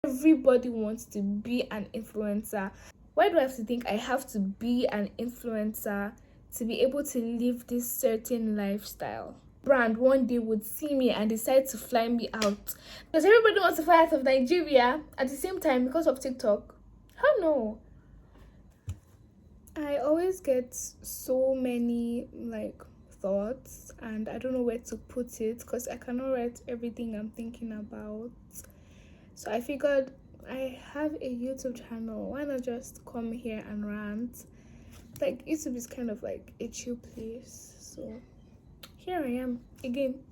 Everybody wants to be an influencer. Why do I have to think I have to be an influencer to be able to live this certain lifestyle? Brand one day would see me and decide to fly me out because everybody wants to fly out of Nigeria at the same time because of TikTok. How no? I always get so many thoughts and I don't know where to put it because I cannot write everything I'm thinking about. So I figured I have a YouTube channel. Why not just come here and rant? Like YouTube is kind of like a chill place. So here I am again.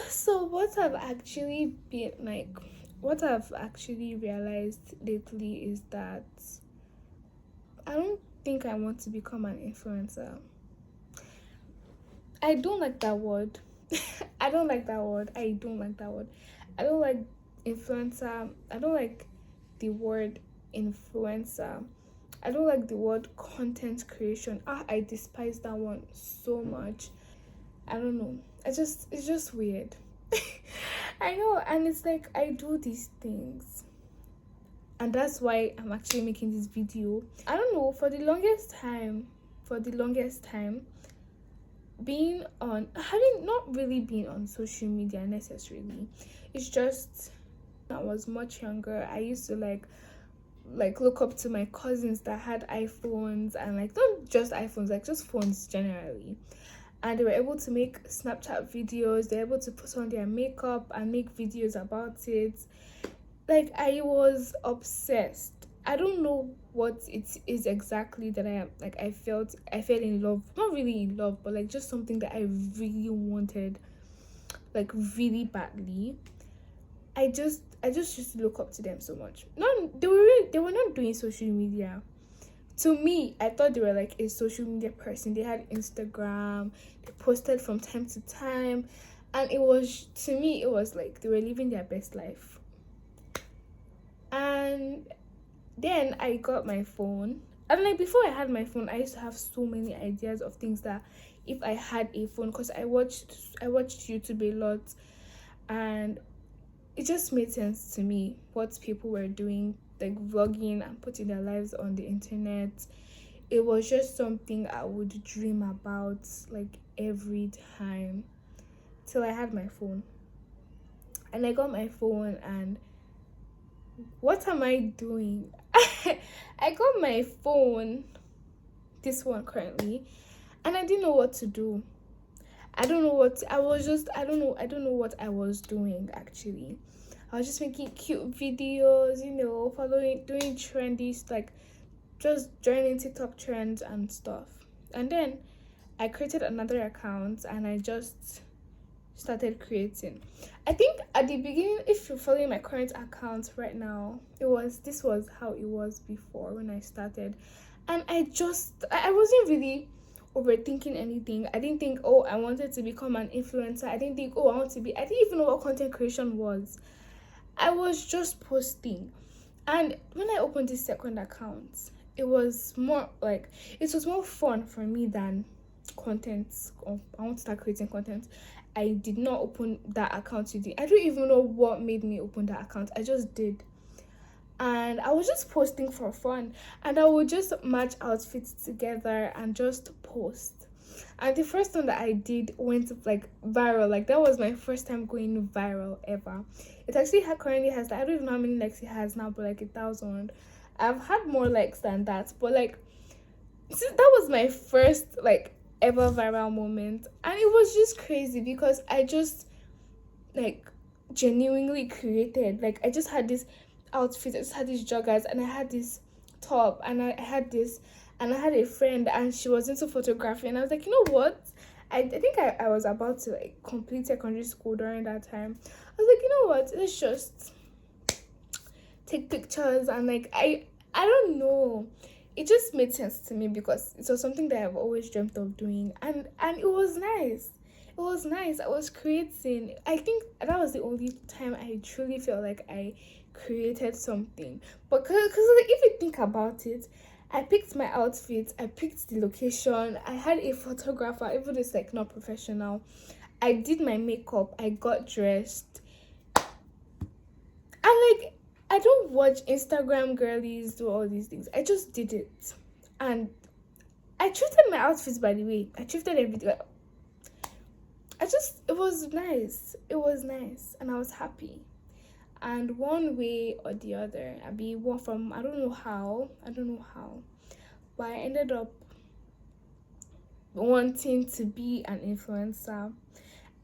So what I've actually realized lately is that I don't think I want to become an influencer. I don't like that word. I don't like that word. I don't like that word. I don't like influencer. I don't like the word influencer. I don't like the word content creation. I despise that one so much. I don't know. It's just weird. I know, and it's like I do these things. And that's why I'm actually making this video. I don't know, for the longest time, being on having not really been on social media necessarily. It's just I was much younger. I used to look up to my cousins that had iPhones and not just iPhones, just phones generally. And they were able to make Snapchat videos, they're able to put on their makeup and make videos about it. I was obsessed. I don't know what it is exactly that I am I fell in love, not really in love, but just something that I really wanted, really badly. I just used to look up to them so much. They were not doing social media. To me, I thought they were a social media person. They had Instagram, they posted from time to time, and it was they were living their best life. And then I got my phone, and before I had my phone, I used to have so many ideas of things that if I had a phone, because I watched YouTube a lot, and it just made sense to me what people were doing, vlogging and putting their lives on the internet. It was just something I would dream about every time till I had my phone. And I got my phone, and what am I doing? I got my phone, this one currently, and I didn't know what to do. I don't know what I don't know what I was doing actually. I was just making cute videos, doing trendy, just joining TikTok trends and stuff. And then I created another account and I just started creating. I think at the beginning, if you're following my current account right now, this was how it was before when I started. And I wasn't really overthinking anything. I didn't think, I wanted to become an influencer. I didn't think, I didn't even know what content creation was. I was just posting. And when I opened this second account, it was more fun for me than content. I want to start creating content. I did not open that account today. I don't even know what made me open that account. I just did. And I was just posting for fun. And I would just match outfits together and just post. And the first one that I did went viral. That was my first time going viral ever. It actually currently has, I don't even know how many likes it has now, but 1,000. I've had more likes than that. But that was my first ever viral moment, and it was just crazy because I just genuinely created. I just had this outfit, I just had these joggers, and I had this top, and I had this, and I had a friend, and she was into photography, and I was like, you know what, I think I was about to complete secondary school during that time. I was like, you know what, let's just take pictures, and I don't know, it just made sense to me because it was something that I've always dreamt of doing, and it was nice. It was nice. I was creating. I think that was the only time I truly felt like I created something. But because if you think about it, I picked my outfit, I picked the location, I had a photographer, even though it's not professional. I did my makeup, I got dressed, And like, I don't watch Instagram girlies do all these things. I just did it. And I thrifted my outfits, by the way. I thrifted everything. It was nice. It was nice. And I was happy. And one way or the other, I don't know how, but I ended up wanting to be an influencer.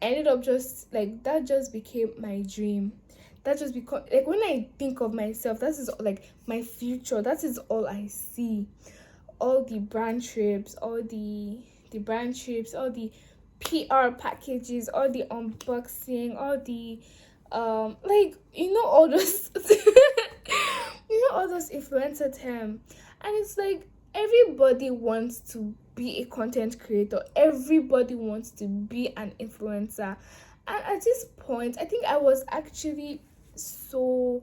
I ended up just like, that just became my dream. That just become like, when I think of myself, that is like my future. That is all I see. All the brand trips, all the PR packages, all the unboxing, all the like, all those all those influencer term. And it's like, everybody wants to be a content creator, everybody wants to be an influencer. And at this point, I think I was actually so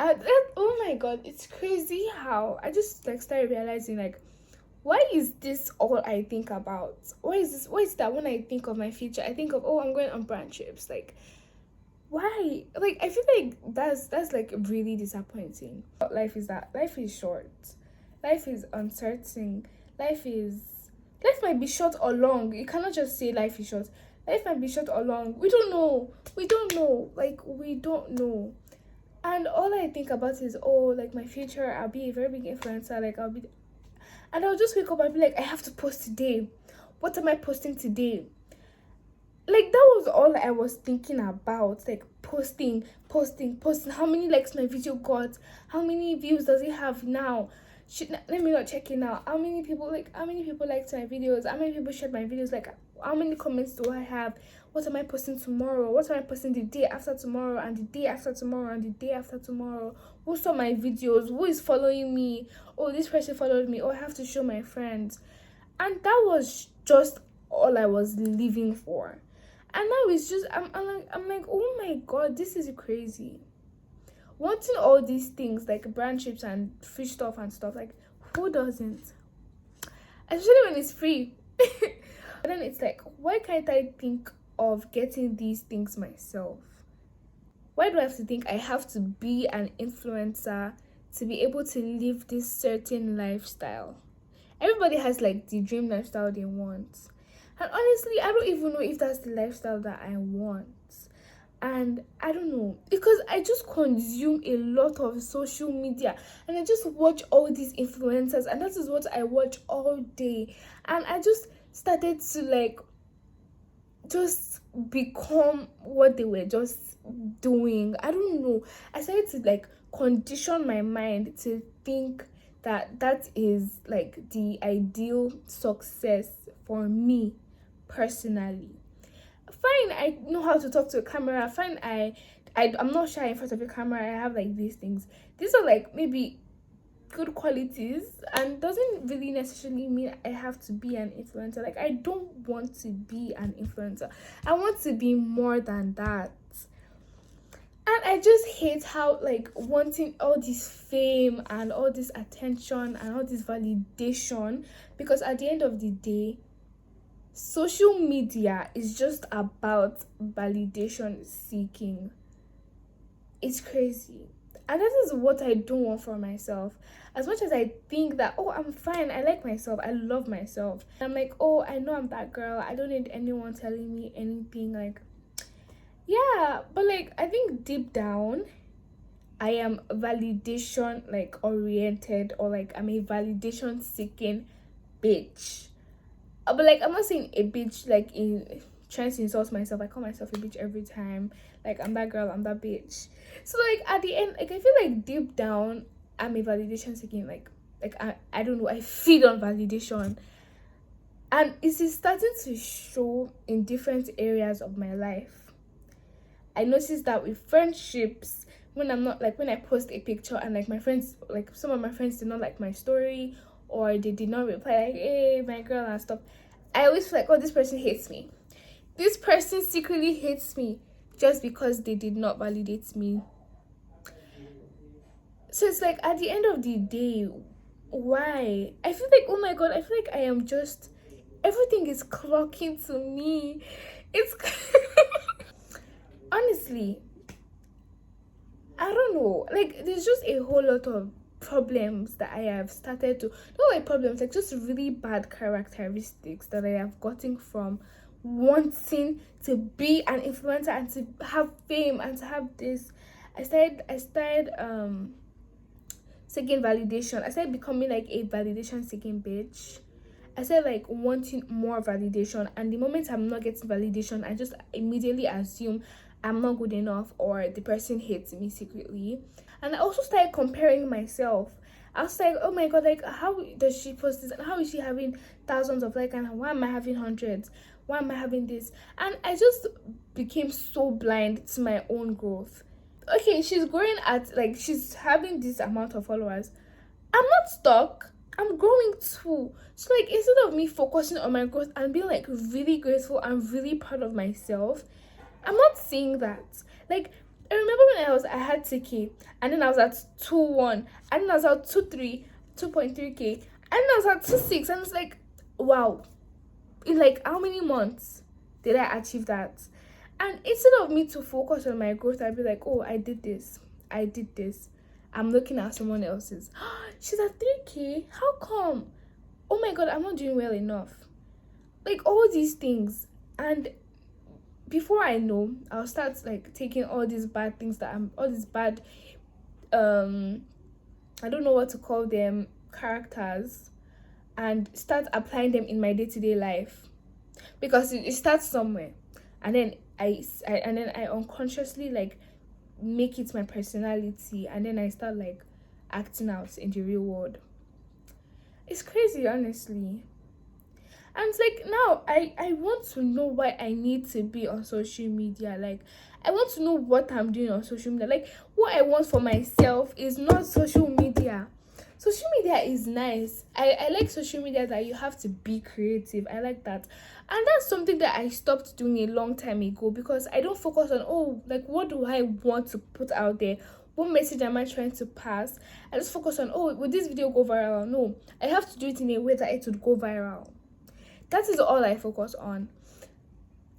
oh my god, it's crazy how I just like started realizing, like, why is this all I think about? Why is that when I think of my future, I think of, oh, I'm going on brand trips? Like, why? Like, I feel like that's like really disappointing. Life is short. Life is uncertain. Life might be short or long. You cannot just say life is short. Life might be short or long. We don't know. Like, we don't know. And all I think about is, oh, like, my future, I'll be a very big influencer. Like, and I'll just wake up and be like, I have to post today. What am I posting today? Like, that was all I was thinking about. Like, posting. How many likes my video got? How many views does it have now? Let me not check it now. How many people liked my videos? How many people shared my videos? Like, how many comments do I have? What am I posting tomorrow? What am I posting the day after tomorrow, and the day after tomorrow, and the day after tomorrow? Who saw my videos? Who is following me? Oh, this person followed me. Oh, I have to show my friends. And that was just all I was living for. And now it's just, I'm like, oh my god, this is crazy. Wanting all these things, like brand trips and free stuff and stuff, like, who doesn't? Especially when it's free. But then it's like, why can't I think of getting these things myself? Why do I have to think I have to be an influencer to be able to live this certain lifestyle? Everybody has like the dream lifestyle they want. And honestly, I don't even know if that's the lifestyle that I want. And I don't know, because I just consume a lot of social media and I just watch all these influencers, and that is what I watch all day. And I just started to like just become what they were just doing. I don't know. I started to like condition my mind to think that is like the ideal success for me personally. Fine, I know how to talk to a camera. Fine, I'm not shy in front of a camera. I have like these things. These are like maybe good qualities, and doesn't really necessarily mean I have to be an influencer. Like, I don't want to be an influencer. I want to be more than that. And I just hate how, like, wanting all this fame and all this attention and all this validation, because at the end of the day, social media is just about validation seeking. It's crazy. And that is what I don't want for myself. As much as I think that, oh, I'm fine, I like myself, I love myself. I'm like, oh, I know I'm that girl. I don't need anyone telling me anything. Like, yeah, but like, I think deep down, I am validation like oriented, or like I'm a validation seeking bitch. But like, I'm not saying a bitch like in trying to insult myself. I call myself a bitch every time. Like, I'm that girl, I'm that bitch. So like, at the end, like, I feel like deep down I'm a validation seeking. Like I don't know, I feed on validation, and it is starting to show in different areas of my life. I noticed that with friendships, when I post a picture and like my friends, like some of my friends did not like my story, or they did not reply like, hey, my girl and stuff, I always feel like, oh, this person hates me. This person secretly hates me just because they did not validate me. So it's like, at the end of the day, why? I feel like, oh my god, I feel like I am just, everything is clocking to me. It's honestly, I don't know. Like, there's just a whole lot of problems that I have started to, not like problems, like just really bad characteristics that I have gotten from wanting to be an influencer and to have fame and to have this. I started seeking validation. I started becoming like a validation seeking bitch. I said like wanting more validation, and the moment I'm not getting validation, I just immediately assume I'm not good enough or the person hates me secretly. And I also started comparing myself. I was like, oh my god, like how does she post this? And how is she having thousands of likes? And why am I having hundreds? Why am I having this? And I just became so blind to my own growth. Okay, she's growing at like she's having this amount of followers. I'm not stuck. I'm growing too. So like instead of me focusing on my growth and being like really grateful and really proud of myself, I'm not seeing that. Like I remember when I had 2K and then I was at 2.1 and then I was at 2.3, 2.3K and then I was at 2.6 and it's like wow. In like how many months did I achieve that? And instead of me to focus on my growth, I'd be like, oh, I did this. I did this. I'm looking at someone else's. She's at 3K. How come? Oh my god, I'm not doing well enough. Like all these things. And before I know, I'll start like taking all these bad things that I'm all these bad I don't know what to call them, characters, and start applying them in my day-to-day life. Because it starts somewhere. And then I unconsciously like make it my personality, and then I start like acting out in the real world. It's crazy, honestly. And it's like now I want to know why I need to be on social media. Like I want to know what I'm doing on social media. Like what I want for myself is not social media. Social media is nice. I like social media that you have to be creative. I like that. And that's something that I stopped doing a long time ago because I don't focus on, oh, like what do I want to put out there? What message am I trying to pass? I just focus on, oh, will this video go viral? No, I have to do it in a way that it would go viral. That is all I focus on.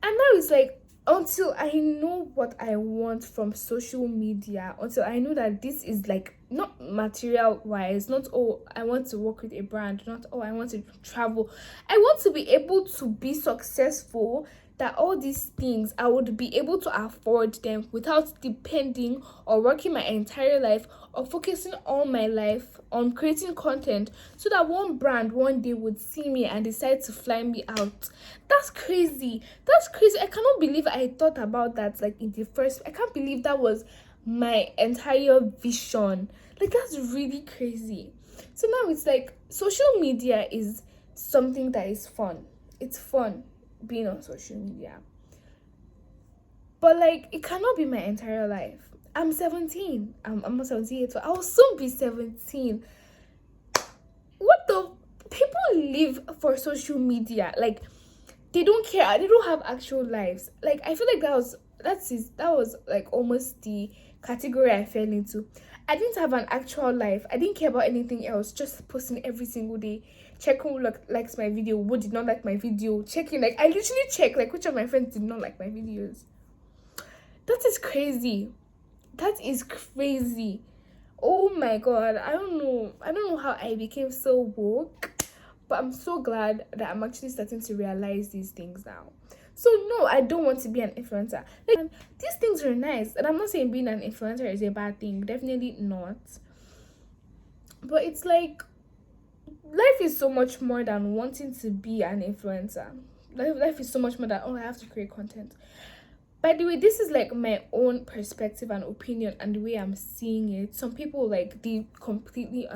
And now it's like until I know what I want from social media, until I know that this is like not material wise, not oh I want to work with a brand, not oh I want to travel. I want to be able to be successful, that all these things I would be able to afford them without depending or working my entire life or focusing all my life on creating content so that one brand one day would see me and decide to fly me out. That's crazy. That's crazy. I cannot believe I thought about that like in the first. I can't believe that was my entire vision. Like that's really crazy. So now it's like social media is something that is fun. It's fun being on social media. But like it cannot be my entire life. I'm 17. I'm not 78, so I'll soon be 17. What the people live for social media. Like they don't care. They don't have actual lives. Like I feel like that was like almost the category I fell into. I didn't have an actual life. I didn't care about anything else. Just posting every single day, checking who likes my video, who did not like my video, checking like I literally check like which of my friends did not like my videos. That is crazy. That is crazy. Oh my god. I don't know how I became so woke, but I'm so glad that I'm actually starting to realize these things now. So no, I don't want to be an influencer. Like these things are nice, and I'm not saying being an influencer is a bad thing. Definitely not. But it's like life is so much more than wanting to be an influencer. Life is so much more than oh I have to create content. By the way, this is like my own perspective and opinion and the way I'm seeing it. Some people like they completely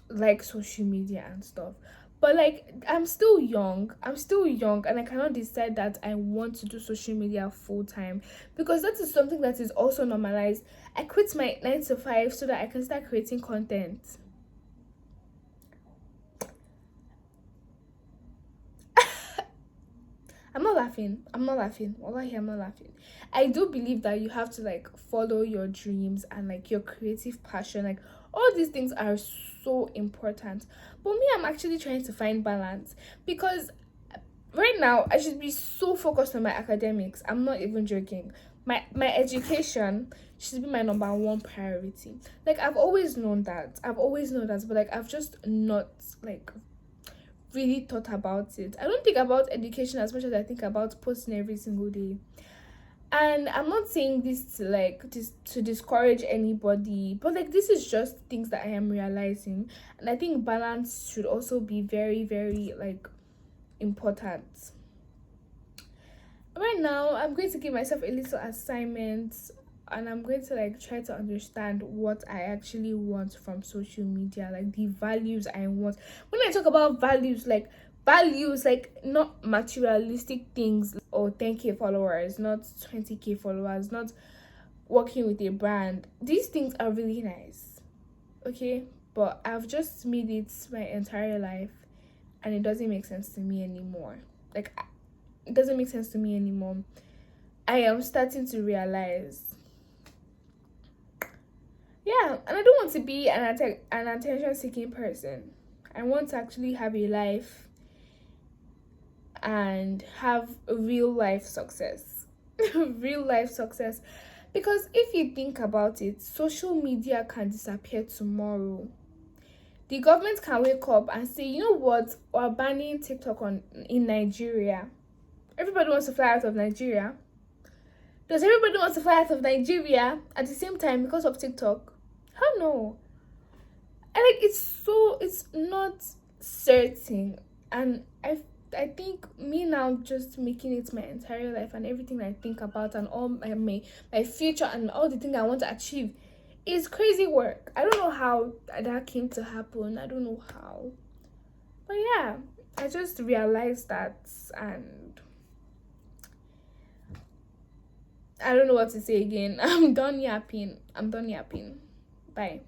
like social media and stuff. But like I'm still young and I cannot decide that I want to do social media full time because that is something that is also normalized. I quit my 9 to 5 so that I can start creating content. I'm not laughing. Wallahi, I'm not laughing. I do believe that you have to like follow your dreams and like your creative passion. Like all these things are so important. But me, I'm actually trying to find balance because right now I should be so focused on my academics. I'm not even joking. my education should be my number one priority. Like I've always known that. But like I've just not like really thought about it. I don't think about education as much as I think about posting every single day. And I'm not saying this to to discourage anybody, but like this is just things that I am realizing. And I think balance should also be very, very like important. Right now I'm going to give myself a little assignment, and I'm going to like try to understand what I actually want from social media, like the values I want. When I talk about values, like not materialistic things or 10K followers, not 20K followers, not working with a brand. These things are really nice, okay? But I've just made it my entire life, and it doesn't make sense to me anymore. Like, it doesn't make sense to me anymore. I am starting to realize, yeah, and I don't want to be an attention seeking person. I want to actually have a life and have a real life success. Real life success. Because if you think about it, social media can disappear tomorrow. The government can wake up and say, you know what, we're banning TikTok in Nigeria. Everybody wants to fly out of Nigeria. Does everybody want to fly out of Nigeria at the same time because of TikTok? Hell no. And like it's not certain. And I think me now just making it my entire life and everything I think about and all my future and all the things I want to achieve is crazy work. I don't know how that came to happen. I don't know how. But yeah, I just realized that, and I don't know what to say again. I'm done yapping. Bye.